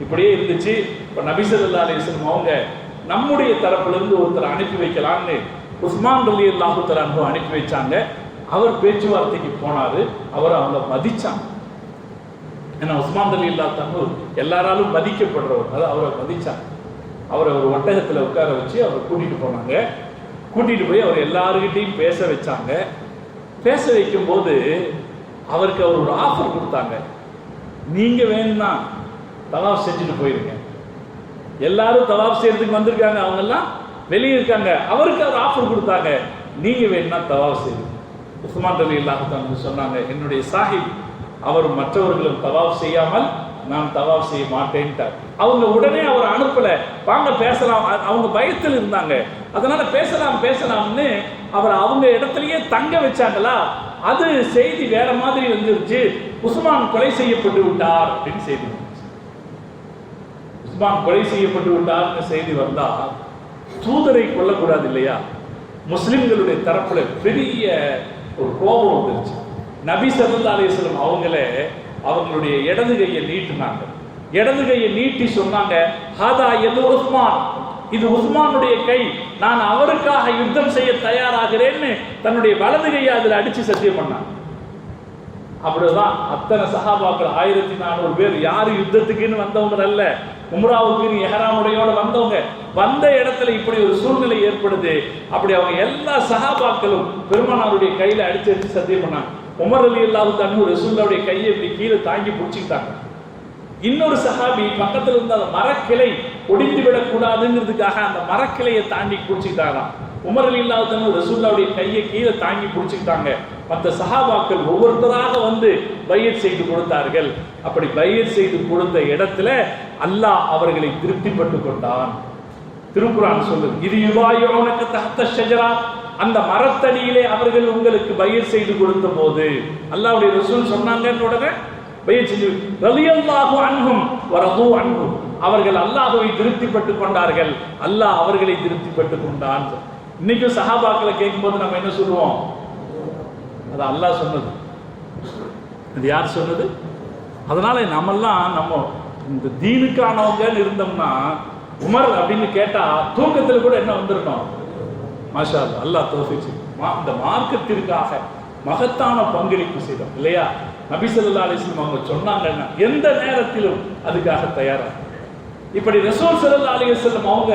இப்படியே இருந்துச்சு. இப்போ நபி ஸல்லல்லாஹு அலைஹி வஸல்லம் அவங்க நம்முடைய தரப்பிலிருந்து ஒருத்தர் அனுப்பி வைக்கலான்னு உஸ்மான் ரலியல்லாஹு தஆலா அன்ஹு அனுப்பி வச்சாங்க. அவர் பேச்சுவார்த்தைக்கு போனாரு. அவர் அவங்க மதிச்சாங்க. ஏன்னா உஸ்மான் ரலியல்லாஹு தஆலா எல்லாராலும் மதிக்கப்படுறவர், அதாவது அவரை மதிச்சாங்க. அவரை ஒரு ஒட்டகத்தில் உட்கார வச்சு அவரை கூட்டிட்டு போனாங்க. கூட்டிட்டு போய் அவர் எல்லாருக்கிட்டையும் பேச வச்சாங்க. பேச வைக்கும்போது அவருக்கு அவர் ஒரு ஆஃபர் கொடுத்தாங்க. நீங்க வேணும்னா தவாஃப் செஞ்சுட்டு போயிருங்க. எல்லாரும் தவாஃப் செய்யறதுக்கு வந்திருக்காங்க, அவங்க எல்லாம் வெளியே இருக்காங்க. அவருக்கு அவர் ஆஃபர் கொடுத்தாங்க, நீங்க வேணும்னா தவாஃப் செய்யுங்க. உஸ்மான் ரலியல்லாஹு தஆலா சொன்னாங்க, என்னுடைய சாஹிப் அவர் மற்றவர்களும் தவாஃப் செய்யாமல் நான் தவாஃப் செய்ய மாட்டேன்ட்டார். அவங்க உடனே அவர் அனுப்பல, வாங்க பேசலாம். அவங்க பயத்தில் இருந்தாங்க, அதனால பேசலாம்னு அவர் அவங்க இடத்துலயே தங்க வச்சாங்களா. அது செய்தி வேற மாதிரி வந்துருச்சு. உஸ்மான் கொலை செய்யப்பட்டு விட்டார் அப்படின்னு செய்தி. உஸ்மான் கொலை செய்யப்பட்டு விட்டார்னு செய்தி வந்தா தூதரை கொல்லக்கூடாது இல்லையா? முஸ்லிம்களுடைய தரப்புல பெரிய ஒரு கோபம் வந்துருச்சு. நபி ஸல்லல்லாஹு அலைஹி வஸல்லம் அவங்களுடைய இடது கையை நீட்டினாங்க. இடது கையை நீட்டி சொன்னாங்க, ஹாதா யது உஸ்மான், இது உஸ்மானுடைய கை, நான் அவருக்காக யுத்தம் செய்ய தயாராகிறேன்னு தன்னுடைய வலது கையை அதில் அடிச்சு சத்தியம் பண்ணாங்க. அப்படிதான் அத்தனை சஹாபாக்கள் 1400 பேர் யாரு யுத்தத்துக்குன்னு வந்தவங்க அல்ல, உம்ராவுக்குன்னு எஹராமுடையோட வந்தவங்க. வந்த இடத்துல இப்படி ஒரு சூழ்நிலை ஏற்படுது. அப்படி அவங்க எல்லா சஹாபாக்களும் பெருமானாருடைய கையில அடிச்சு சத்தியம் பண்ணாங்க. உமர் ரலியல்லாஹு தஆலா ரசூலுல்லாஹ்வுடைய கையை இப்படி கீழே தாங்கி பிடிச்சிக்கிட்டாங்க. இன்னொரு சஹாபி பக்கத்துல இருந்த அந்த மரக்கிளை ஒடிந்து விடக்கூடாதுங்கிறதுக்காக அந்த மரக்கிளையை தாண்டி பிடிச்சிக்கிட்டாராம். உமர் ரலியல்லாஹு தஆலா ரசூலுல்லாஹ்வுடைய கையை கீழே தாங்கி பிடிச்சிக்கிட்டாங்க. மற்ற சஹாபாக்கள் ஒவ்வொருத்தராக வந்து பையத் செய்து கொடுத்தார்கள். அப்படி பையத் செய்து கொடுத்த இடத்துல அல்லாஹ் அவர்களை திருப்திப்பட்டு கொண்டான். திருக்குர்ஆன் சொல்லுது, இது யுபாயிஉனக தஹ்த ஷஜரா, அந்த மரத்தடியிலே அவர்கள் உங்களுக்கு பையத் செய்து கொடுத்த போது அல்லாஹ்வுடைய ரசூல் சொன்னாங்கன்னு உடனே பையத் செய்து ரலியல்லாஹு அன்ஹும் வரது அன்ஹு, அவர்கள் அல்லாஹ்வை திருப்திப்பட்டு கொண்டார்கள், அல்லாஹ் அவர்களை திருப்திப்பட்டு கொண்டான். இன்னைக்கு சஹாபாக்களை கேட்கும்போது நம்ம என்ன சொல்லுவோம்? அது அல்லாஹ் சொன்னது. அது யார் சொன்னது? அதனால நம்ம இந்த தீனுக்கானவங்கன்னு இருந்தோம்னா, உமர் அப்படின்னு கேட்டா தூக்கத்தில் கூட என்ன வந்திருக்கோம்? மாஷா அல்லாஹ், அல்லாஹ் தௌஃபீக். இந்த மார்க்கத்திற்காக மகத்தான பங்களிப்பு செய்தோம் இல்லையா? நபி ஸல்லல்லாஹு அலைஹி வஸல்லம் அவங்க சொன்னாங்கன்னா எந்த நேரத்திலும் அதுக்காக தயாரா. இப்படி ரசூல் ஸல்லல்லாஹு அலைஹி வஸல்லம் அவங்க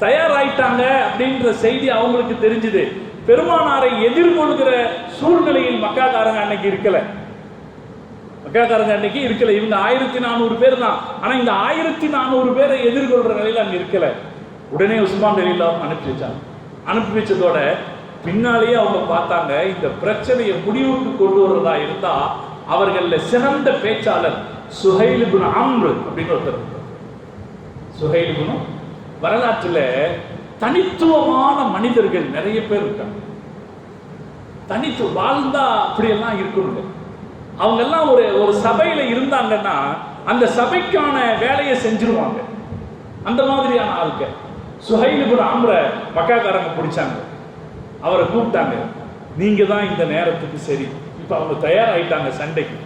தயாராயிட்டாங்க அப்படின்ற செய்தி அவங்களுக்கு தெரிஞ்சுது. பெருமானாரை எதிர்கொள்கிற சூழ்நிலையில் மக்காக்காரங்க அன்னைக்கு இருக்கல. இவங்க 1400 பேர் தான். ஆனா இந்த 1400 பேரை எதிர்கொள்ற நிலையில அங்க இருக்கல. உடனே உஸ்மான் ரலியல்லாஹு அனுப்பி வச்சாங்க. அனுப்பி வச்சதோட பின்னாலேயே அவங்க பார்த்தாங்க, இந்த பிரச்சனையை முடிவுக்கு கொண்டு வர்றதா இருந்தா அவர்கள சிறந்த பேச்சாளர் சுஹைல் இப்னு அம்ர் அப்படின்னு ஒருத்தர். சுஹைல் இப்னு, வரலாற்றில் தனித்துவமான மனிதர்கள் நிறைய பேர் இருக்காங்க. வாழ்ந்தா அப்படியெல்லாம் இருக்கணும். அவங்க எல்லாம் ஒரு சபையில இருந்தாங்கன்னா அந்த சபைக்கான வேலையை செஞ்சிருவாங்க. அந்த மாதிரியான ஆட்கள். சுஹைல் இப்னு அம்ர மக்காக்காரங்க பிடிச்சாங்க. அவரை கூப்பிட்டாங்க, நீங்க தான் இந்த நேரத்துக்கு சரி. இப்ப அவங்க தயாராயிட்டாங்க சண்டைக்கு.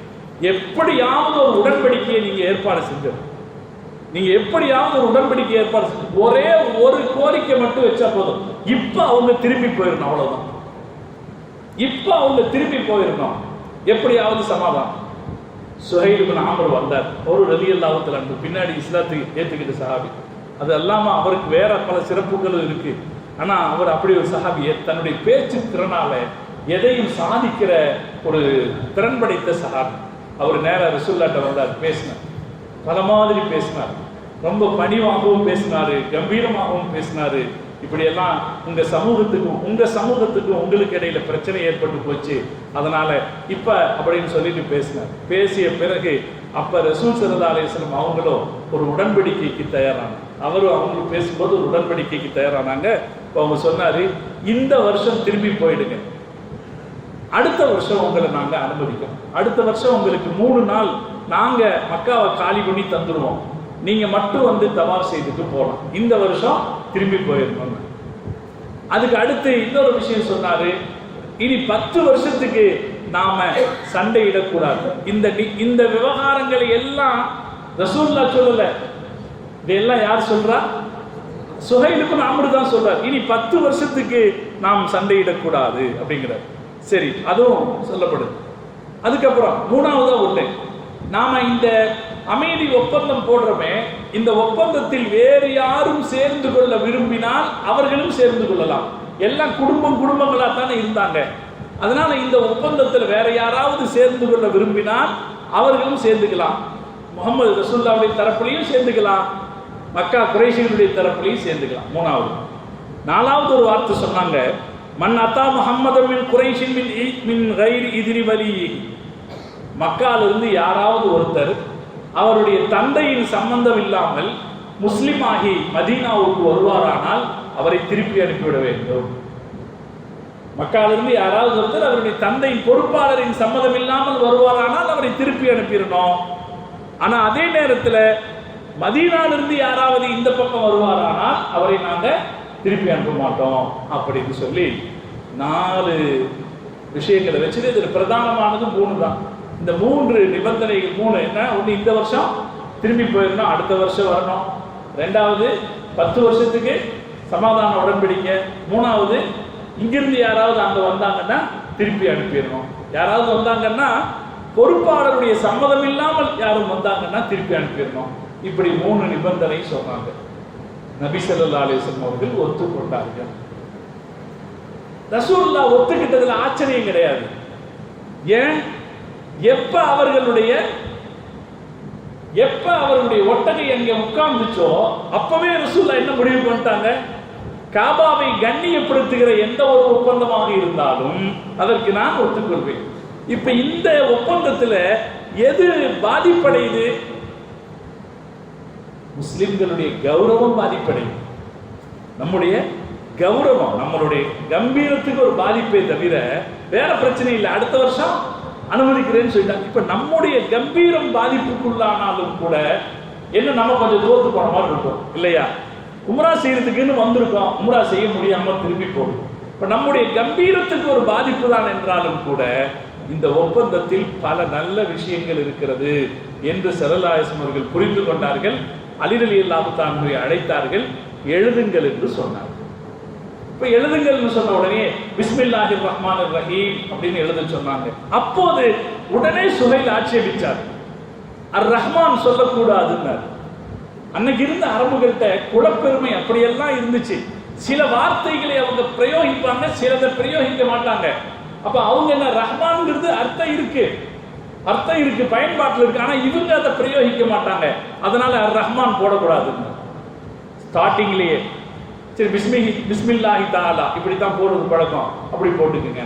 எப்படியாவது ஒரு உடன்படிக்கையை நீங்க ஏற்பாடு செஞ்சது. ஒரே ஒரு கோரிக்கை மட்டும் வச்சா போதும். இப்ப அவங்க திரும்பி போயிடணும், அவ்வளவுதான். எப்படியாவது சமாதானம். சுஹைல் இப்னு அம்ர் வந்தார். ஒரு ரலியல்லாஹு தஆலா பின்னாடி இஸ்லாத்தை ஏற்றுக்கிட்ட சஹாபி. அது அல்லாம அவருக்கு வேற பல சிறப்புகளும் இருக்கு. ஆனா அவர் அப்படி ஒரு சஹாபி, தன்னுடைய பேச்சு திறனால எதையும் சாதிக்கிற ஒரு திறன் படைத்த சஹாபி. அவர் நேரா ரசூலுல்லாஹ்ட்ட வந்தார், பேசினார். பல மாதிரி பேசினார். ரொம்ப பணிவாகவும் பேசினாரு, கம்பீரமாகவும் பேசினாரு. இப்படியெல்லாம் உங்க சமூகத்துக்கும் உங்களுக்கு இடையில பிரச்சனை ஏற்பட்டு போச்சு, அதனால இப்ப அப்படின்னு சொல்லிட்டு பேசினார். பேசிய பிறகு அப்ப ரசூல் ஸல்லல்லாஹு அலைஹி வஸல்லம் அவங்களும் ஒரு உடன்படிக்கைக்கு தயாரானாங்க. அவங்களுக்கு பேசும்போது ஒரு உடன்படிக்கைக்கு தயாரானாங்க. அவங்க சொன்னாரு, இந்த வருஷம் திரும்பி போயிடுங்க, அடுத்த வருஷம் உங்களை நாங்க அனுமதிக்கிறோம். அடுத்த வருஷம் உங்களுக்கு 3 நாள் நாங்க மக்காவை காலி பண்ணி தந்துடுவோம், நீங்க மட்டும் வந்து தவாஃப் செய்துட்டு போகலாம். இந்த வருஷம் திரும்பி போயிடணும். அதுக்கு அடுத்து இன்னொரு விஷயம் சொன்னாரு, இனி 10 வருஷத்துக்கு நாம சண்டையிடக்கூடாது. இந்த விவகாரங்களை எல்லாம் ரசூலுல்லாஹ் சொல்லல. இதெல்லாம் யார் சொல்றா? சுஹைல் இப்னு அம்ர் தான் சொல்றார். இனி 10 வருஷத்துக்கு நாம் சண்டையிடக்கூடாது அப்படிங்கிறார். சரி, அதுவும் சொல்லப்படுது. அதுக்கப்புறம் மூணாவதா ஒண்ணு, நாம இந்த அமைதி ஒப்பந்தம் போடுறோமே, இந்த ஒப்பந்தத்தில் வேறு யாரும் சேர்ந்து கொள்ள விரும்பினால் அவர்களும் சேர்ந்து கொள்ளலாம். எல்லாம் குடும்பங்களா தானே இருந்தாங்க. அதனால இந்த ஒப்பந்தத்தில் வேற யாராவது சேர்ந்து கொள்ள விரும்பினால் அவர்களும் சேர்ந்துக்கலாம். முகமது ரசூலுல்லாஹ்வுடைய தரப்புலையும் சேர்ந்துக்கலாம், மக்கா குறைஷிகளுடைய தரப்புலையும் சேர்ந்துக்கலாம். மூணாவது. நாலாவது ஒரு வார்த்தை சொன்னாங்க, மன் அத்தா முஹம்மதன் மின் குறைஷின் மின் கைரி இதிரி வலி. மக்காலிருந்து யாராவது ஒருத்தர் அவருடைய தந்தையின் சம்பந்தம் இல்லாமல் முஸ்லிம் ஆகி மதீனாவுக்கு வருவாரானால் அவரை திருப்பி அனுப்பிவிட வேண்டும். மக்காலிருந்து யாராவது ஒருத்தர் அவருடைய தந்தையின் பொறுப்பாளரின் சம்மதம் இல்லாமல் வருவாரானால் அவரை திருப்பி அனுப்பிடணும். ஆனா அதே நேரத்தில் மதீனாலிருந்து யாராவது இந்த பக்கம் வருவாரானால் அவரை நாங்க திருப்பி அனுப்ப மாட்டோம் அப்படின்னு சொல்லி 4 விஷயங்களை வச்சுட்டு இதுல பிரதானமானது 3 தான். இந்த 3 நிபந்தனைகள் 3 என்ன? ஒன்று, இந்த வருஷம் திரும்பி போயிடணும், அடுத்த வருஷம் வரணும். 2வது 10 வருஷத்துக்கு சமாதான உடன்படிக்கை. 3வது இங்கிருந்து யாராவது அங்க வந்தாங்கன்னா திருப்பி அனுப்பிடணும். யாராவது வந்தாங்கன்னா பொறுப்பாளருடைய சம்மதம் இல்லாமல் யாரும் வந்தாங்கன்னா திருப்பி அனுப்பிடணும். இப்படி 3 நிபந்தனை சொன்னாங்க. நபி ஸல்லல்லாஹு அலைஹி வஸல்லம் அவர்கள் ஒத்துக்கொண்டார்கள். ரசூலுல்லாஹ் ஒத்துக்கிட்டதுல ஆச்சரியம் கிடையாது. ஏன்? எப்ப அவர்களுடைய ஒட்டகை அங்கே உட்கார்ந்துச்சோ அப்பவே ரசூலுல்லாஹ் என்ன முடிவு பண்ணிட்டாங்க? காபாவை கண்ணியப்படுத்துகிற எந்த ஒரு ஒப்பந்தமாக இருந்தாலும் அதற்கு நான் ஒத்துக்கொள்வேன். இப்ப இந்த ஒப்பந்தத்தில் எது பாதிப்படையுது? முஸ்லிம்களுடைய கௌரவம் பாதிப்படையுது. நம்முடைய கௌரவம், நம்மளுடைய கம்பீரத்துக்கு ஒரு பாதிப்பை தவிர வேற பிரச்சனை இல்லை. அடுத்த வருஷம் அனுமதிக்கிறேன்னு சொல்லிட்டாங்க. இப்ப நம்முடைய கம்பீரம் பாதிப்புக்குள்ளானாலும் கூட என்ன, நம்ம கொஞ்சம் தோத்து போன மாதிரி இருக்கும் இல்லையா? உம்ரா செய்யறதுக்குன்னு வந்திருக்கோம், உம்ரா செய்ய முடியாம திரும்பி போகும். இப்ப நம்முடைய கம்பீரத்துக்கு ஒரு பாதிப்பு தான் என்றாலும் கூட இந்த ஒப்பந்தத்தில் பல நல்ல விஷயங்கள் இருக்கிறது என்று ஸல்லல்லாஹு அலைஹி வஸல்லம் அவர்கள் புரிந்து கொண்டார்கள். அலி ரலியல்லாஹு தஆலா அழைத்தார்கள், எழுதுங்கள் என்று சொன்னார்கள். இப்ப எழுதுங்கள்னு சொன்ன உடனே பிஸ்மில்லாஹிர் ரஹ்மானிர் ரஹீம் அப்படின்னு எழுத சொன்னாங்க. அப்போது உடனே சுஹைல் ஆட்சேபிச்சார், அர் ரஹ்மான் சொல்லக்கூடாதுன்னார். அன்னைக்கு இருந்த அரபுகள்கிட்ட குலப்பெருமை அப்படியெல்லாம் இருந்துச்சு. சில வார்த்தைகளை அவங்க பிரயோகிப்பாங்க, சிலதை பிரயோகிக்க மாட்டாங்க. அப்ப அவங்க என்ன, ரஹ்மான்ங்கிறது அர்த்தம் இருக்கு பயன்பாட்டில் இருக்கு, ஆனா இவங்க அதை பிரயோகிக்க மாட்டாங்க. அதனால அர் ரஹ்மான் போடக்கூடாதுன்னு ஸ்டார்டிங்லேயே. சரி, பிஸ்மில்லாஹி தஆலா இப்படித்தான் போடுறது பழக்கம், அப்படி போட்டுக்குங்க.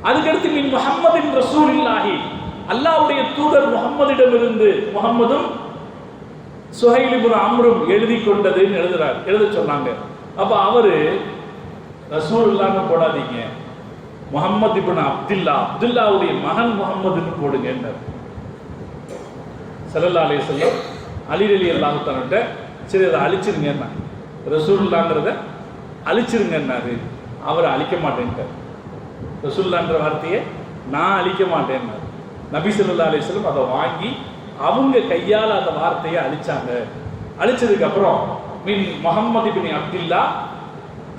அதுக்கடுத்து மின் முஹம்மதின் ரசூலில்லாஹி, அல்லாஹ்வுடைய தூதர் முஹம்மதிடமிருந்து முஹம்மதும் சுஹைல் இப்னு அம்ரும் எழுதி கொண்டதுன்னு எழுத சொன்னாங்க. அப்ப அவரு ரசூலுல்லாஹ்னு போடாதீங்க, முஹம்மது இப்னு அப்துல்லாவுடைய மகன் முஹம்மதுன்னு போடுங்க. ஸல்லல்லாஹு அலைஹி வஸல்லம் அலி ரலியல்லாஹு தஆலா சரி அதை அழிச்சிருங்க, ரசூலுல்லாஹ்ன்றத அழிச்சிருங்கன்னாரு. அவர் அழிக்க மாட்டேன்ட்டார். ரசூலுல்லாஹ்ன்ற வார்த்தையை நான் அழிக்க மாட்டேன்னாரு. நபி ஸல்லல்லாஹு அலைஹி வஸல்லம் அதை வாங்கி அவங்க கையால் அந்த வார்த்தையை அழிச்சாங்க. அழிச்சதுக்கு அப்புறம் மின் முஹம்மது இப்னு அப்துல்லா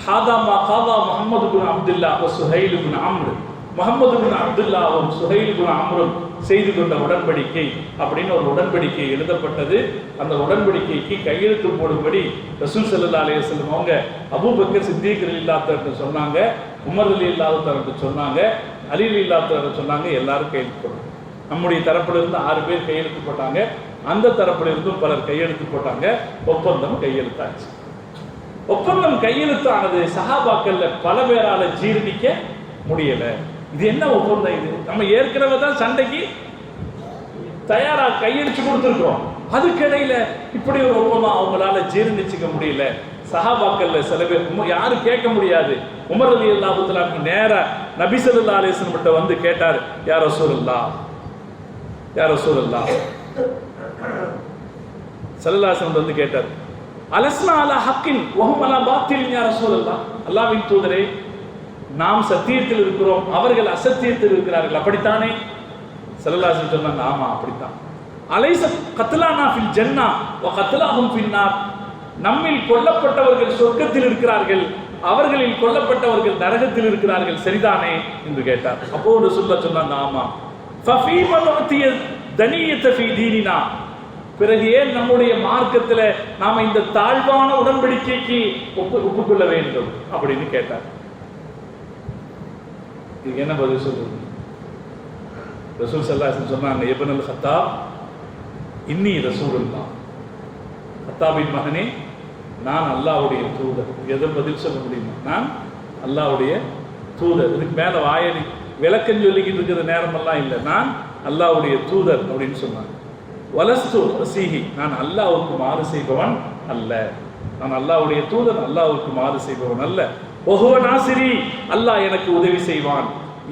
ஹாதா மா காதா முஹம்மது இப்னு அப்துல்லா வ சுஹைல் இப்னு அம்ர், முஹம்மது இப்னு அப்துல்லாவும் சுஹைல் இப்னு அம்ரும் செய்து கொண்ட உடன்படிக்கை அப்படின்னு ஒரு உடன்படிக்கை எழுதப்பட்டது. அந்த உடன்படிக்கைக்கு கையெழுத்து போடும்படி ரசூல் ஸல்லல்லாஹு அலைஹி வஸல்லம் அவங்க அபூபக்கர் சித்திக் ரலியல்லாஹு தஆலா சொன்னாங்க, உமர் ரலியல்லாஹு தஆலா சொன்னாங்க, அலி ரலியல்லாஹு தஆலா சொன்னாங்க. எல்லாரும் கையெழுத்து போட்டாங்க. நம்முடைய தரப்புல இருந்து 6 பேர் கையெழுத்து போட்டாங்க, அந்த தரப்புல இருந்தும் பலர் கையெழுத்து போட்டாங்க. ஒப்பந்தம் கையெழுத்தாச்சு. ஒப்பந்தம் கையெழுத்தானது சஹாபாக்கள்ல பல பேரால ஜீரணிக்க முடியல. இது என்ன ஒப்பந்தம் இது? நம்ம ஏற்கனவே தான் சண்டைக்கு தயாரா கையெழுத்து கொடுத்துருக்கோம், அதுக்கிடையில இப்படி ஒரு ஒப்பந்தம் அவங்களால ஜீரணிச்சுக்க முடியல. சஹாபாக்கள்ல சில பேர் யாரும் கேட்க முடியாது. உமர் ரலியல்லாஹு தஆலா நேரா நபி ஸல்லல்லாஹு அலைஹி வஸல்லம் கிட்ட வந்து கேட்டார், யா ரசூலுல்லாஹ், யா ரசூலுல்லாஹ், ஸல்லல்லாஹு அலைஹி வஸல்லம் வந்து கேட்டார், அலஸ்னா அலா ஹக்கின் வஹும் அலா பாத்திலின் யா ரசூலுல்லாஹ், அல்லாஹ்வின் தூதரே, நாம் சத்தியத்தில் இருக்கிறோம், அவர்கள் அசத்தியத்தில் இருக்கிறார்கள், அப்படித்தானே? ஸல்லல்லாஹு அலைஹி வஸல்லம் சொன்னாங்க, ஆமா அப்படித்தான். அலைஸ கத்லானா ஃபில் ஜன்னா வ கத்லாஹும் ஃபின்னார், நம்மில் கொல்லப்பட்டவர்கள் சொர்க்கத்தில் இருக்கிறார்கள், அவர்களில் கொல்லப்பட்டவர்கள் நரகத்தில் இருக்கிறார்கள், சரிதானே என்று கேட்டார். அப்போ ரசூலுல்லாஹ் சொன்னாங்க, ஆமா. ஃபஃபீம நுஅதிய தனியத ஃபீ தீனினா, பிறகு ஏன் நம்முடைய மார்க்கத்தில் நாம இந்த தாழ்வான உடன்படிக்கைக்கு ஒப்புக்கொள்ள வேண்டும் அப்படின்னு கேட்டார். இதுக்கு என்ன பதில் சொல்றது? ரசூல் ஸல்லல்லாஹு அலைஹி வஸல்லம் சொன்னாங்க, இப்னுல் கத்தாப் இன்னி ரசூலுல்லாஹ், கத்தாபின் மகனே நான் அல்லாஹ்வுடைய தூதர். எதை பதில் சொல்ல முடியுமா? நான் அல்லாஹ்வுடைய தூதர். இதுக்கு மேல வாயடி விளக்கம் சொல்லிக்கிட்டு இருக்கிற நேரமெல்லாம் இல்லை. நான் அல்லாஹ்வுடைய தூதர் அப்படின்னு சொன்னாங்க. வலஸ்து ரசீஹி, நான் அல்லாஹ்வுக்கு மாறு செய்பவன் அல்ல. நான் அல்லாஹ்வுடைய தூதர், அல்லாஹ்வுக்கு மாறு செய்பவன் அல்ல. ஒஹுவ நாசிரி, அல்லாஹ் எனக்கு உதவி செய்வான்,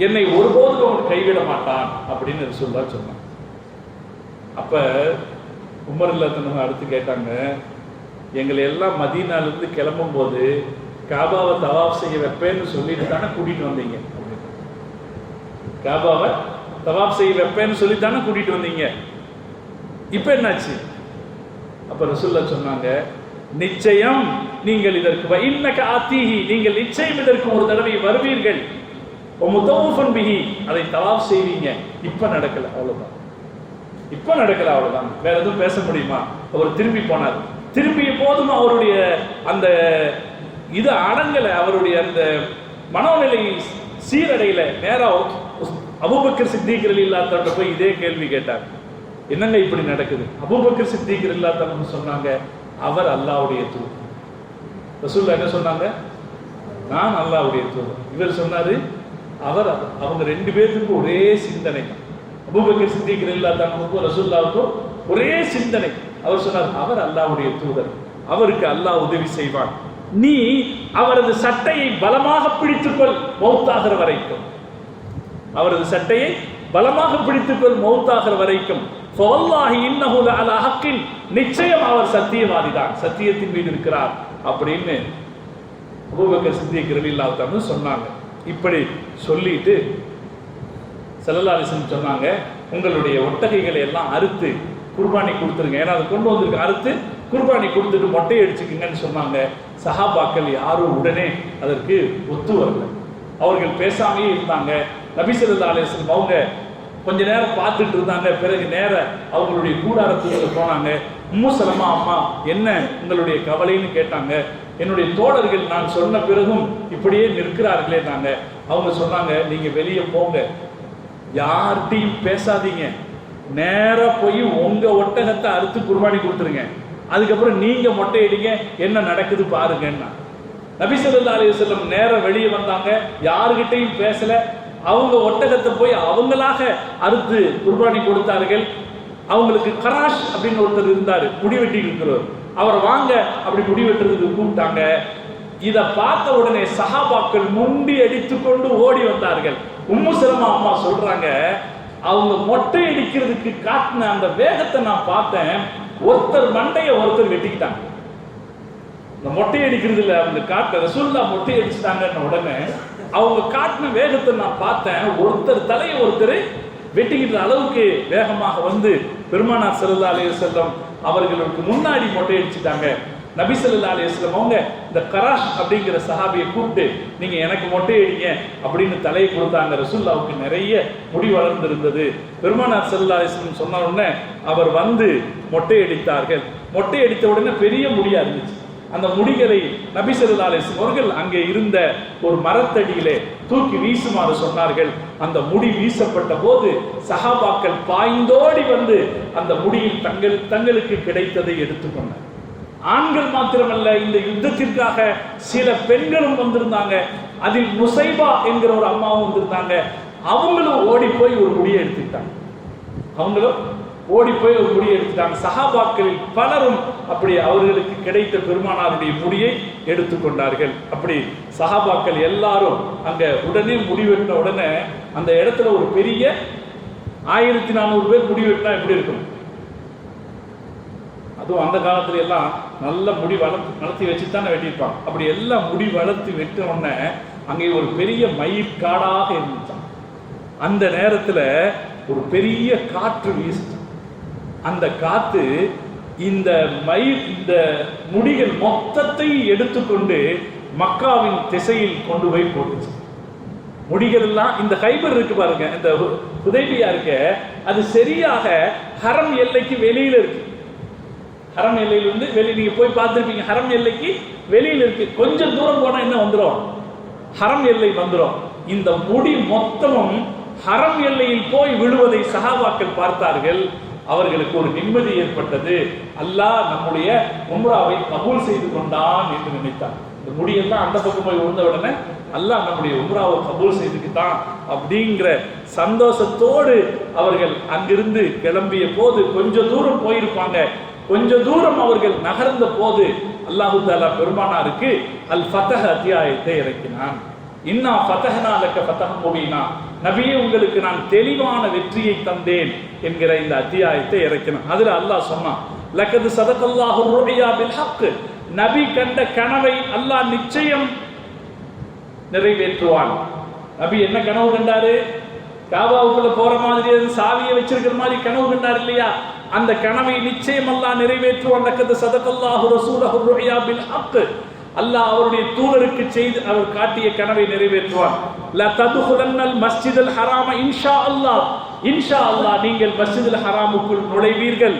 என்னை ஒருபோதும் அவன் கைவிட மாட்டான் அப்படின்னு ரசூலுல்லாஹ் சொன்னான். அப்ப உமர் ரலியல்லாஹு அடுத்து கேட்டாங்க, எங்களை எல்லாம் மதீனாலிருந்து கிளம்பும் போது காபாவை தவாஃப் செய்ய வைப்பேன்னு சொல்லிட்டு தானே கூட்டிட்டு வந்தீங்க, காபாவை தவாஃப் செய்ய வைப்பேன்னு சொல்லி தானே கூட்டிட்டு வந்தீங்க, இப்ப என்னாச்சு? அப்ப ரசூலுல்லாஹ் சொன்னாங்க, நிச்சயம் நீங்கள் இதற்கு இன்னக ஆத்தீஹி, நீங்கள் நிச்சயம் இதற்கு ஒரு தடவை வருவீர்கள், முதவ்வஃபன் பிஹி, அதை தவாஃப் செய்வீங்க. இப்ப நடக்கல, அவ்வளவுதான். இப்ப நடக்கல, அவ்வளவுதான். வேற எதுவும் பேச முடியுமா? அவர் திரும்பி போனார். திரும்பிய போதும் அவருடைய அந்த இது அடங்கல, அவருடைய அந்த மனோநிலை சீரடையில. நேரா அபூபக்கர் சித்திக் ரலியல்லாஹு அன்ஹு போய் இதே கேள்வி கேட்டார், என்னங்க இப்படி நடக்குது? அபூபக்கர் சித்திக் ரலியல்லாஹு அன்ஹு சொன்னாங்க, அவர் அல்லாஹ்வுடைய தூதர். ரசூலுல்லாஹ் என்ன சொன்னாங்க? நான் அல்லாஹ்வுடைய தூதர். இவர் சொன்னாரு அவர். அவங்க ரெண்டு பேருக்கு ஒரே சிந்தனை. அபூபக்கர் சித்திக் ரலியல்லாஹு அன்ஹு ரசூலுல்லாஹ்வுக்கு ஒரே சிந்தனை. அவர் சொன்னார், அவர் அல்லாஹ்வுடைய தூதர், அவருக்கு அல்லாஹ் உதவி செய்வான், நீ அவரது சட்டையை பலமாக பிடித்துக்கொள் மௌத்தாகிற வரைக்கும், அவரது சட்டையை பலமாக பிடித்துக்கொள் மௌத்தாகிற வரைக்கும். ஃபவல்லாஹி இன்னஹு லஅலா ஹக்கின், நிச்சயம் அவர் சத்தியவாதிதான், சத்தியத்தின் மீது இருக்கிறார் அப்படின்னு அபூபக்கர் சித்திக் ரலியல்லாஹு அன்ஹு சொன்னாங்க. இப்படி சொல்லிட்டு ஸல்லல்லாஹு அலைஹி வஸல்லம் சொன்னாங்க, உங்களுடைய ஒட்டகைகளை எல்லாம் அறுத்து குர்பானி கொடுத்துருங்க, ஏன்னா அதை கொண்டு வந்திருக்கு, அறுத்து குர்பானி கொடுத்துட்டு மொட்டை அடிச்சுக்குங்கன்னு சொன்னாங்க. சஹாபாக்கள் யாரும் உடனே அதற்கு ஒத்து வரல, அவர்கள் பேசாமையே இருந்தாங்க. நபி ஸல்லல்லாஹு அலைஹி வஸல்லம் அவங்க கொஞ்ச நேரம் பார்த்துட்டு இருந்தாங்க. பிறகு நேர அவங்களுடைய கூடாரத்துக்கு போனாங்க. உம்மு சலமா அம்மா என்ன உங்களுடைய கவலைன்னு கேட்டாங்க. என்னுடைய தோழர்கள் நான் சொன்ன பிறகும் இப்படியே நிற்கிறார்களே நாங்க. அவங்க சொன்னாங்க, நீங்க வெளியே போங்க, யார்கிட்டையும் பேசாதீங்க, நேரா போய் உங்க ஒட்டகத்தை அறுத்து குர்பானி கொடுத்துருங்க, அதுக்கப்புறம் நீங்க மொட்டை அடிங்க, என்ன நடக்குது பாருங்கன்னா. நபி ஸல்லல்லாஹு அலைஹி வஸல்லம் நேரா வெளியே வந்தாங்க, யாருகிட்டையும் பேசல, அவங்க ஒட்டகத்தை போய் அவங்களாக அறுத்து குர்பானி கொடுத்தார்கள். அவங்களுக்கு கராஷ் அப்படின்னு ஒருத்தர் இருந்தாரு, முடி வெட்டி இருக்கிறவர், அவர் வாங்க அப்படி முடி வெட்டுறதுக்கு கூப்பிட்டாங்க. இதை பார்த்த உடனே சஹாபாக்கள் முண்டி அடித்து கொண்டு ஓடி வந்தார்கள். உம்மு சலமா அம்மா சொல்றாங்க, அவங்க மொட்டை அடிக்கிறதுக்கு காட்டின அந்த வேகத்தை நான் பார்த்தேன், ஒருத்தர் மண்டையை ஒருத்தர் வெட்டிக்கிட்டாங்க. இந்த மொட்டை அடிக்கிறது இல்லை, அவங்க காட்ட ரசூலுல்லாஹ் மொட்டை அடிச்சுட்டாங்கன்னு உடனே அவங்க காட்டின வேகத்தை நான் பார்த்தேன், ஒருத்தர் தலையை ஒருத்தர் வெட்டிக்கிற அளவுக்கு வேகமாக வந்து பெருமானார் ஸல்லல்லாஹு அலைஹி வஸல்லம் அவர்களுக்கு முன்னாடி மொட்டை அடிச்சுட்டாங்க. நபி ஸல்லல்லாஹு அலைஹி வஸல்லம் அவங்க இந்த கராஷ் அப்படிங்கிற சஹாபியை கூப்பிட்டு, நீங்க எனக்கு மொட்டை அடிங்க அப்படின்னு தலையை கொடுத்தாங்க. ரசூலுல்லாஹ்வுக்கு நிறைய முடி வளர்ந்திருந்தது. பெருமானார் ஸல்லல்லாஹு அலைஹி வஸல்லம் சொன்ன உடனே அவர் வந்து மொட்டை அடித்தார்கள். மொட்டை அடித்த உடனே பெரிய முடியா இருந்துச்சு. அந்த முடிகளை நபி ஸல்லல்லாஹு அலைஹி வஸல்லம் அவர்கள் அங்கே இருந்த ஒரு மரத்தடியிலே தூக்கி வீசுமாறு சொன்னார்கள். அந்த முடி வீசப்பட்ட போது சஹாபாக்கள் பாய்ந்தோடி வந்து அந்த முடியில் தங்களுக்கு கிடைத்ததை எடுத்துக்கொண்டார். ஆண்கள் மாத்திரமல்ல, இந்த யுத்தத்திற்காக சில பெண்களும் வந்திருந்தாங்க. அதில் நுசைபா என்கிற ஒரு அம்மாவும் வந்திருந்தாங்க. அவங்களும் ஓடி போய் ஒரு முடியை எடுத்துக்கிட்டாங்க. சஹாபாக்களில் பலரும் அப்படி அவர்களுக்கு கிடைத்த பெருமானாருடைய முடியை எடுத்துக்கொண்டார்கள். அப்படி சஹாபாக்கள் எல்லாரும் அங்க உடனே முடிவெட்டின உடனே அந்த இடத்துல ஒரு பெரிய 1400 பேர் முடிவெட்டினா எப்படி இருக்கும்? அதுவும் அந்த காலத்துல எல்லாம் நல்ல முடி வளர்த்தி வச்சுத்தானே வெட்டியிருப்பாங்க. அப்படி எல்லாம் முடி வளர்த்து வெட்ட உடனே அங்கே ஒரு பெரிய மயிர் காடாக இருந்துச்சான். அந்த நேரத்துல ஒரு பெரிய காற்று வீசு. அந்த காத்து இந்த இந்த முடிகள் மொத்தத்தை எடுத்துக்கொண்டு மக்காவின் திசையில் கொண்டு போய் போட்டுச்சு. முடிகள் எல்லாம் இந்த ஹைபர் இருக்கு பாருங்க, இந்த ஹுதைபியா இருக்க, அது சரியாக ஹரம் எல்லைக்கு வெளியில இருக்கு. ஹரம் எல்லையிலிருந்து நீங்க போய் பார்த்துருப்பீங்க, ஹரம் எல்லைக்கு வெளியில இருக்கு. கொஞ்சம் தூரம் போனா என்ன வந்துடும், ஹரம் எல்லை வந்துடும். இந்த முடி மொத்தமும் ஹரம் எல்லையில் போய் விழுவதை சஹாபாக்கள் பார்த்தார்கள். அவர்களுக்கு ஒரு நிம்மதி ஏற்பட்டது. அல்லாஹ் நம்முடைய உம்ராவை கபூல் செய்து கொண்டான் என்று நினைத்தார். இந்த முடியெல்லாம் அந்த பக்கம் போய் விழுந்த உடனே அல்லாஹ் நம்முடைய உம்ராவை கபூல் செய்துக்கிட்டான் அப்படிங்கிற சந்தோஷத்தோடு அவர்கள் அங்கிருந்து கிளம்பிய போது கொஞ்சம் தூரம் போயிருப்பாங்க. கொஞ்ச தூரம் அவர்கள் நகர்ந்த போது அல்லாஹு தஆலா பெருமானாருக்கு அல் ஃபதஹ் அத்தியாயத்தை இறக்கினான். இன்னா ஃபதஹ்னா லக ஃபதஹ் முபீனா, நபியே உங்களுக்கு நான் தெளிவான வெற்றியை தந்தேன் என்கிற இந்த அத்தியாயத்தை இறக்கினான். அதுல அல்லாஹ் சொன்னான், லகத் ஸதகல்லாஹு ருயா பில் ஹக், நபி கண்ட கனவை அல்லாஹ் நிச்சயம் நிறைவேற்றுவான். நபி என்ன கனவு கண்டாரு? காபாவுக்குள்ள போற மாதிரி சாவியை வச்சிருக்கிற மாதிரி கனவு கண்டார் இல்லையா? அந்த கனவை நிச்சயம் அல்லாஹ் நிறைவேற்றுவான். லகத் ஸதகல்லாஹு ரசூலஹு ருயா பில் ஹக், அல்லாஹ் அவருடைய தூதருக்கு செய்து அவர் காட்டிய கனவை நிறைவேற்றுவான். லா ததுகுலன்னல் மஸ்ஜிதுல் ஹராம இன்ஷா அல்லாஹ், இன்ஷா அல்லாஹ் நீங்கள் மஸ்ஜிதுல் ஹராமுக்குள் நுழைவீர்கள்.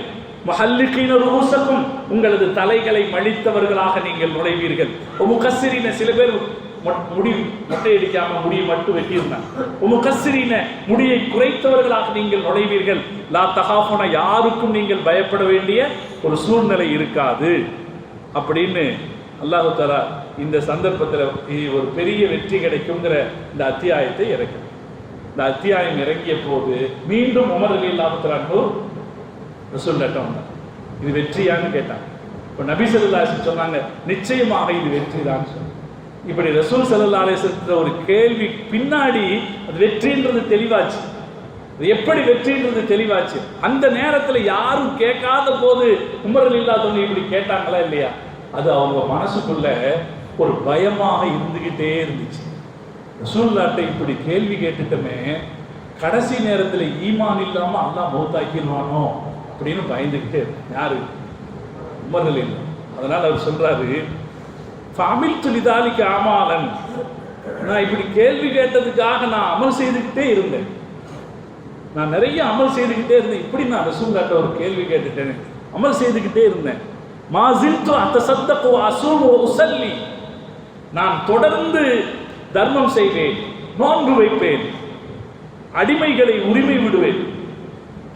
முஹல்லிகீன ரூஸக்கும், உங்களது தலைகளை மழித்தவர்களாக நீங்கள் நுழைவீர்கள். முகஸ்ஸிரீன, சில பேர் முடி மொட்டை அடிக்காம முடியை மட்டும் வெட்டியிருந்தாங்க. முகஸ்ஸிரீன, முடியை குறைத்தவர்களாக நீங்கள் நுழைவீர்கள். லா தகாஃபுன, யாருக்கும் நீங்கள் பயப்பட வேண்டிய ஒரு சூழ்நிலை இருக்காது அப்படின்னு அல்லாஹு தஆலா இந்த சந்தர்ப்பத்தில் ஒரு பெரிய வெற்றி கிடைக்குங்கிற இந்த அத்தியாயத்தை இறக்கும். இந்த அத்தியாயம் இறங்கிய போது மீண்டும் உமர் ரலியல்லாஹு தஆலா ரசூலுல்லாஹ் வந்தார். இது வெற்றியான்னு கேட்டாங்க. இப்போ நபி ஸல்லல்லாஹு அலைஹி வஸல்லம் சொன்னாங்க, நிச்சயமாக இது வெற்றி தான் சொன்னாங்க. இப்படி ரசூல் ஸல்லல்லாஹு அலைஹி வஸல்லம் ஒரு கேள்வி பின்னாடி அது வெற்றின்றது தெளிவாச்சு. எப்படி வெற்றின்றது தெளிவாச்சு. அந்த நேரத்தில் யாரும் கேட்காத போது உமர் ரலியல்லாஹு தஆலா இப்படி கேட்டாங்களா இல்லையா? அது அவங்க மனசுக்குள்ள ஒரு பயமாக இருந்துகிட்டே இருந்துச்சு. ரசூலுல்லாஹ்ட்ட இப்படி கேள்வி கேட்டுட்டோமே, கடைசி நேரத்தில் ஈமான் இல்லாம அல்லாஹ் மௌத்தாக்கிடுவானோ அப்படின்னு பயந்துகிட்டே யாரு? உமர் ரலியல்லாஹு. அதனால அவர் சொல்றாரு, ஃபஅமில்து லிதாலிக அமாலன், நான் இப்படி கேள்வி கேட்டதுக்காக நான் அமல் செய்துக்கிட்டே இருந்தேன். நான் நிறைய அமல் செய்துக்கிட்டே இருந்தேன். இப்படி நான் ரசூலுல்லாஹ்ட்ட ஒரு கேள்வி கேட்டுட்டேன், அமல் செய்துக்கிட்டே இருந்தேன். மாசில்து அத்தசத்தகு அஸூமு உஸல்லி, நான் தொடர்ந்து தர்மம் செய்வேன், நோன்பு வைப்பேன், அடிமைகளை உரிமை விடுவேன்,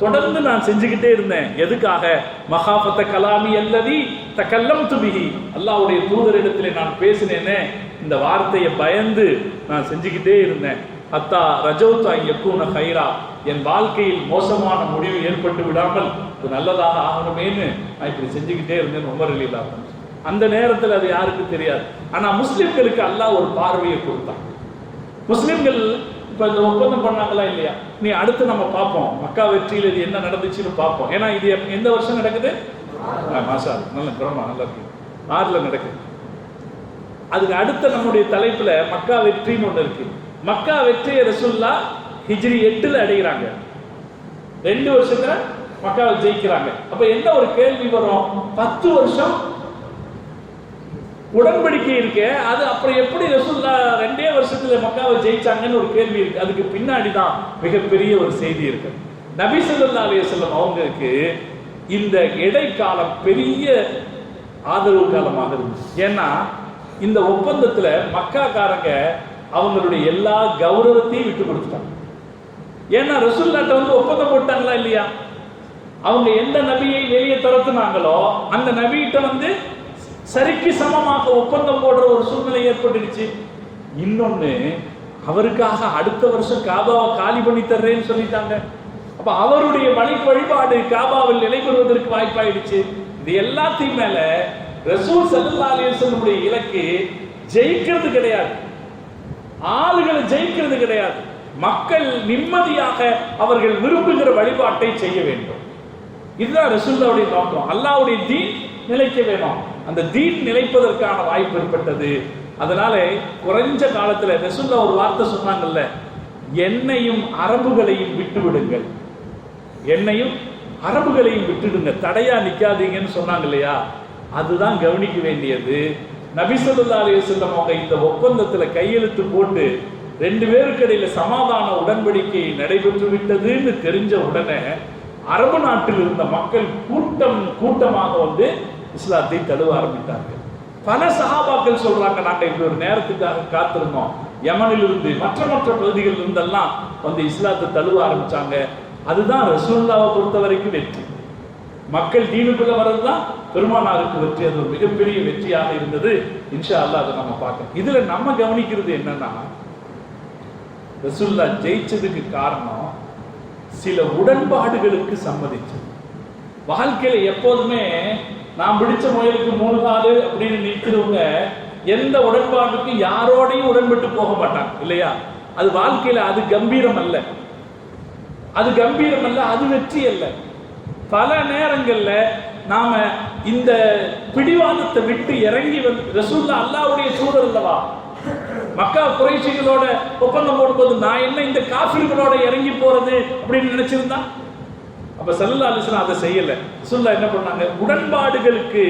தொடர்ந்து நான் செஞ்சுக்கிட்டே இருந்தேன். எதுக்காக? மகாஃபத்த கலாமி அல்லதி தகல்லம்து பிஹி, அல்லாஹ்வுடைய தூதரிடத்திலே நான் பேசினேனே இந்த வார்த்தையை பயந்து நான் செஞ்சுக்கிட்டே இருந்தேன். அத்தா ரஜௌத்து அன் யகூன கைரா, என் வாழ்க்கையில் மோசமான முடிவு ஏற்பட்டு விடாமல் இது நல்லதாக ஆகணுமேனு நான் இப்படி செஞ்சுக்கிட்டே இருந்தேன் உமர் ரலியல்லாஹு அன்ஹு. அந்த நேரத்தில் அது யாருக்கு தெரியாது. ஆனால் முஸ்லிம்களுக்கு அல்லாஹ் ஒரு பார்வையை கொடுத்தான். முஸ்லிம்கள் இப்போ இந்த ஒப்பந்தம் பண்ணாங்களா இல்லையா, நீ அடுத்து நம்ம பார்ப்போம் மக்கா வெற்றியில் இது என்ன நடந்துச்சுன்னு பார்ப்போம். ஏன்னா இது எந்த வருஷம் நடக்குது? மாஷா நல்ல பிரமா நல்லா இருக்கு, 6 நடக்குது. அதுக்கு அடுத்த நம்முடைய தலைப்புல மக்கா வெற்றின்னு ஒன்று இருக்கு. மக்கா வெற்றியை ரசூலுல்லாஹ் ஹிஜ்ரி 8 அடைகிறாங்க. 2 வருஷத்துல மக்காவை ஜெயிக்கிறாங்க. அப்ப என்ன ஒரு கேள்வி வரும்? 10 வருஷம் உடன்படிக்கை இருக்கு, அது அப்புறம் எப்படி ரசூலுல்லாஹ் 2 வருஷத்துல மக்காவை ஜெயிச்சாங்கன்னு ஒரு கேள்வி இருக்கு. அதுக்கு பின்னாடி தான் மிகப்பெரிய ஒரு செய்தி இருக்கு. நபி ஸல்லல்லாஹு அலைஹி வஸல்லம் அவங்களுக்கு இந்த இடைக்காலம் பெரிய ஆதரவு காலமாக இருந்துச்சு. ஏன்னா இந்த ஒப்பந்தத்துல மக்காக்காரங்க அவங்களுடைய எல்லா கௌரவத்தையும் விட்டு கொடுத்துட்டாங்க. ஏன்னா ரசூலுல்லாஹ்ட்ட வந்து ஒப்பந்தம் போட்டாங்களா இல்லையா? அவங்க எந்த நபியை வெளியே துரத்துனாங்களோ அந்த நபிகிட்ட வந்து சரிக்கு சமமாக ஒப்பந்தம் போடுற ஒரு சூழ்நிலை ஏற்பட்டுடுச்சு. இன்னொன்னு, அவருக்காக அடுத்த வருஷம் காபாவை காலி பண்ணி தர்றேன்னு சொல்லிட்டாங்க. அப்ப அவருடைய வழிபாடு காபாவில் நிலை பெறுவதற்கு வாய்ப்பாயிடுச்சு. இது எல்லாத்தையும் மேல ரசூல் ஸல்லல்லாஹு அலைஹி வஸல்லம் இலக்கு ஜெயிக்கிறது கிடையாது, ஆளுகளை ஜெயிக்கிறது கிடையாது, மக்கள் நிம்மதியாக அவர்கள் விரும்புகிற வழிபாட்டை செய்ய வேண்டும். இதுதான் ரசூலுல்லாஹ்வுடைய நோக்கம். அல்லாஹ்வுடைய தீன் நிலைக்க வேணும். அந்த தீன் நிலைப்பதற்கான வாய்ப்பு ஏற்பட்டது. அதனால குறைஞ்ச காலத்துல ரசூலுல்லாஹ் ஒரு வார்த்தை சொன்னாங்கல்ல, எண்ணெயும் அரபுகளையும் விட்டு விடுங்கள், எண்ணெயும் அரபுகளையும் விட்டுடுங்க, தடையா நிக்காதீங்கன்னு சொன்னாங்க இல்லையா? அதுதான் கவனிக்க வேண்டியது. நபி ஸல்லல்லாஹு அலைஹி வஸல்லம் அவங்க இந்த ஒப்பந்தத்துல கையெழுத்து போட்டு 2 பேருக்கு இடையில சமாதான உடன்படிக்கை நடைபெற்று விட்டதுன்னு தெரிஞ்ச உடனே அரபு நாட்டில் இருந்த மக்கள் கூட்டமாக வந்து இஸ்லாத்தை தழுவ ஆரம்பித்தார்கள். பல சஹாபாக்கள் சொல்றாங்க, நாங்க இப்படி ஒரு நேரத்துக்காக காத்திருந்தோம், யமனில் இருந்து மற்ற பகுதிகளில் இருந்தெல்லாம் வந்து இஸ்லாத்தை தழுவ ஆரம்பிச்சாங்க. அதுதான் ரசூலுல்லாஹ்வை பொறுத்த வரைக்கும் வெற்றி. மக்கள் தீனுக்குள்ள வர்றதுதான் பெருமானாருக்கு வெற்றி. அது ஒரு மிகப்பெரிய வெற்றியாக இருந்தது. இன்ஷா அல்லாஹ் அதை நம்ம பார்க்கலாம். இதுல நம்ம கவனிக்கிறது என்னன்னா, ரசூலுல்லாஹ் ஜெயிச்சதுக்கு காரணம் சில உடன்பாடுகளுக்கு சம்மதிச்சது. வாழ்க்கையில எப்போதுமே நான் பிடிச்ச முயலுக்கு 3 காலு அப்படின்னு நிற்கிறவங்க எந்த உடன்பாட்டுக்கும் யாரோடையும் உடன்பட்டு போக மாட்டாங்க இல்லையா? அது வாழ்க்கையில அது கம்பீரம் அல்ல, அது வெற்றி அல்ல. பல நேரங்கள்ல நாம இந்த பிடிவாதத்தை விட்டு இறங்கி வந்து, ரசூலுல்லாஹ் அல்லாஹ்வுடைய தூதர் அல்லவா, மக்கா குறைஷிகளோட ஒப்பந்தம் போடும்போது நான் என்ன இந்த காஃபிர்களோட இறங்கி போறது அப்படின்னு நினைச்சிருந்தா, அப்ப ஸல்லல்லாஹு அலைஹி வஸல்லம் அதை செய்யல. ரசூலுல்லாஹ் என்ன பண்ணாங்க, உடன்பாடுகளுக்கு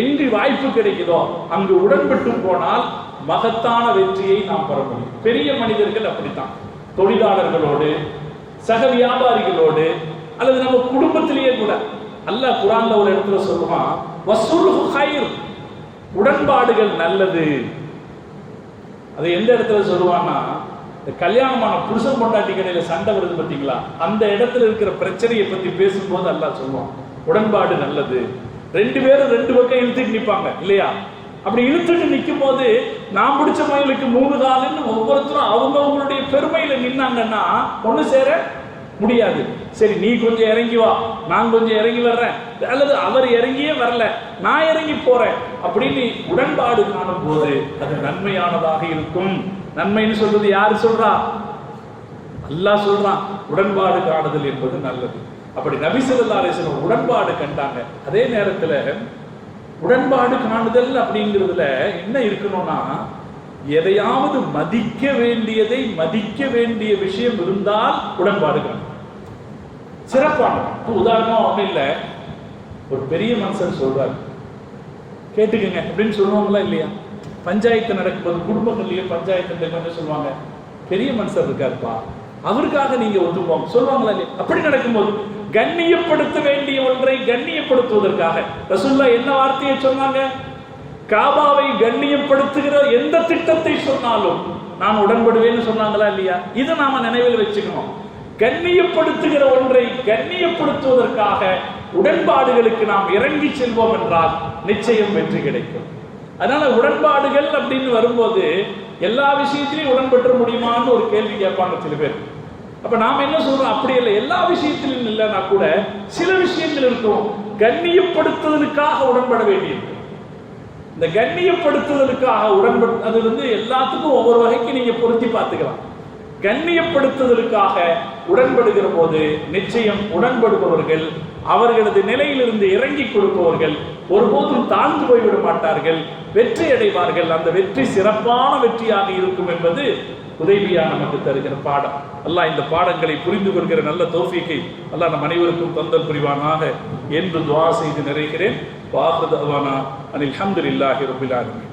எங்கு வாய்ப்பு கிடைக்குதோ அங்கு உடன்பட்டு போனால் மகத்தான வெற்றியை நாம் பெற முடியும். பெரிய மனிதர்கள் அப்படித்தான், தொழிலாளர்களோடு, சக வியாபாரிகளோடு, அல்லது நம்ம குடும்பத்திலேயே கூட. அல்லாஹ் குர்ஆன்ல ஒரு இடத்துல சொல்லுவான், வஸுல்ஹு கைர், உடன்பாடுகள் நல்லது. அது எந்த இடத்துல சொல்லுவான்னா, கல்யாணமான புருஷன் பொண்டாட்டி கடையில சண்டை வருது பார்த்தீங்களா, அந்த இடத்துல இருக்கிற பிரச்சனையை பத்தி பேசும்போது அல்லாஹ் சொல்லுவான் உடன்பாடு நல்லது. 2 பேரும் 2 பக்கம் இழுத்துட்டு நிற்பாங்க இல்லையா? அப்படி இழுத்துட்டு நிற்கும் போது நான் பிடிச்ச மயிலுக்கு 3 காலுன்னு ஒவ்வொருத்தரும் அவங்களுடைய பெருமையில நின்னாங்கன்னா ஒண்ணு சேர முடியாது. சரி, நீ கொஞ்சம் இறங்கி வா, நான் கொஞ்சம் இறங்கி வர்றேன், அல்லது அவர் இறங்கியே வரல நான் இறங்கி போறேன் அப்படின்னு உடன்பாடு காணும் போது அது நன்மையானதாக இருக்கும். நன்மைன்னு சொல்றது யாரு சொல்றா? அல்லாஹ் சொல்றான். உடன்பாடு காணுதல் என்பது நல்லது. அப்படி நபி ஸல்லல்லாஹு அலைஹி வஸல்லம் உடன்பாடு கண்டாங்க. அதே நேரத்துல உடன்பாடு காணுதல் அப்படிங்கிறதுல என்ன இருக்கணும்னா, எதையாவது மதிக்க வேண்டியதை மதிக்க வேண்டிய விஷயம் இருந்தால் உடன்பாடு காணும். சிறப்பான உதாரணம் ஒன்றும் இல்லை, ஒரு பெரிய மனுஷன் சொல்றாரு கேட்டுக்கங்க அப்படின்னு சொல்லுவாங்களா இல்லையா? பஞ்சாயத்து நடக்கும்போது குடும்பங்கள்லயே பஞ்சாயத்து என்ன சொல்லுவாங்க, பெரிய மனுஷர் இருக்காருப்பா, அவருக்காக நீங்க ஒத்துப்போங்க சொல்லுவாங்களா இல்லையா? அப்படி நடக்கும்போது கண்ணியப்படுத்த வேண்டிய ஒன்றை கண்ணியப்படுத்துவதற்காக ரசூலுல்லாஹ் என்ன வார்த்தையை சொன்னாங்க? காபாவை கண்ணியப்படுத்துகிற எந்த திட்டத்தை சொன்னாலும் நான் உடன்படுவேன்னு சொன்னாங்களா இல்லையா? இதை நாம நினைவில் வச்சுக்கணும். கண்ணியப்படுத்துகிற ஒன்றை கண்ணியப்படுத்துவதற்காக உடன்பாடுகளுக்கு நாம் இறங்கி செல்வோம் என்றால் நிச்சயம் வெற்றி கிடைக்கும். அதனால உடன்பாடுகள் அப்படின்னு வரும்போது எல்லா விஷயத்திலையும் உடன்பற்ற முடியுமான்னு ஒரு கேள்வி கேட்பாங்க சில பேர். அப்ப நாம என்ன சொல்றோம், அப்படி இல்லை, எல்லா விஷயத்திலும் இல்லைன்னா கூட சில விஷயங்கள் இருக்கும் கண்ணியப்படுத்துவதற்காக உடன்பட வேண்டியது. இந்த கண்ணியப்படுத்துதலுக்காக அது எல்லாத்துக்கும் ஒவ்வொரு வகைக்கு நீங்க பொருத்தி பார்த்துக்கலாம். கண்ணியப்படுத்துதலுக்காக உடன்படுகிற போது நிச்சயம் உடன்படுபவர்கள் அவர்களது நிலையிலிருந்து இறங்கி கொடுப்பவர்கள் ஒருபோதும் தாழ்ந்து போய்விட மாட்டார்கள், வெற்றி அடைவார்கள். அந்த வெற்றி சிறப்பான வெற்றியாக இருக்கும் என்பது உதைபியா நமக்கு தருகிற பாடம். அல்லாஹ் இந்த பாடங்களை புரிந்து கொள்கிற நல்ல தௌஃபீக்கை அல்லாஹ் நம் அனைவருக்கும் தந்தல் புரிவானாக என்று துஆ செய்து நிறைகிறேன். வாஹிரு தஅவானா அனில் ஹம்துலில்லாஹி ரப்பில் ஆலமீன்.